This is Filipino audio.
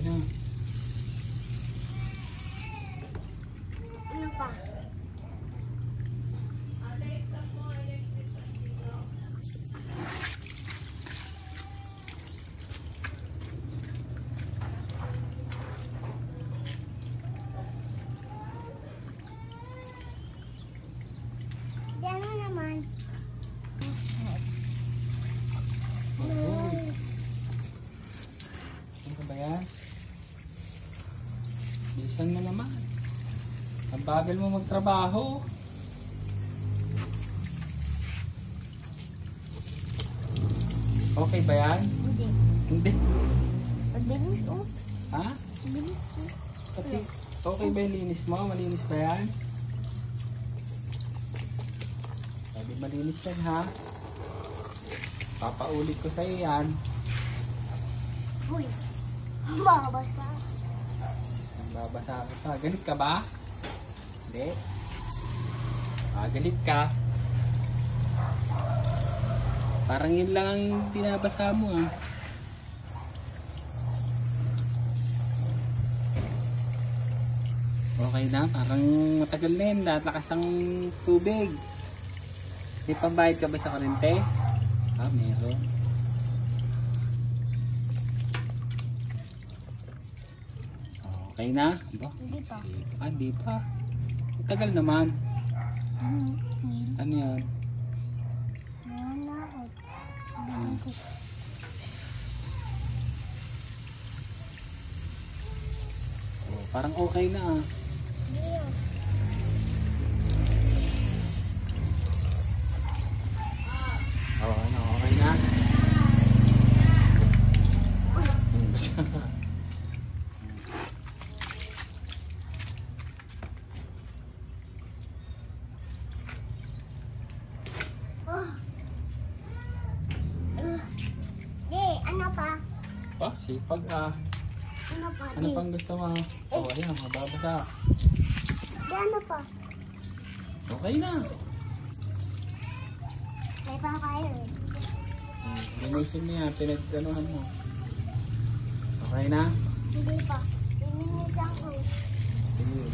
na. Ano pa? Diyan mo naman. Ano ba yan? Bilisan mo naman. Ang bagal mo magtrabaho. Okay ba yan? Hindi. Hindi. Mabilis oh. Ha? Mabilis oh. Pati, okay ba yung linis mo? Malinis ba yan? Sabi malinis yan ha? Papaulit ko sa'yo yan. Uy. Mabasa. Babasa ka pa. Galit ka ba? Hindi. Galit ka. Parang yun lang ang binabasa mo ah. Okay na, parang matagal na yun. Lakas ang tubig. May pambayad ka ba sa kurente? Meron. Okay na? Ba? Hindi pa. Hindi pa. Matagal naman. Ano yan? Meron na ako. Parang okay na ah. Ano, okay na? Ano pa? Sipag ah. Ano pa? Ano pang gusto mo? Ayan, mababasa. Ano pa? Okay na. May pa kayo eh. Linisin mo yan, pinagdanuhan mo. Okay na? Hindi pa. Linisan ko. Sige.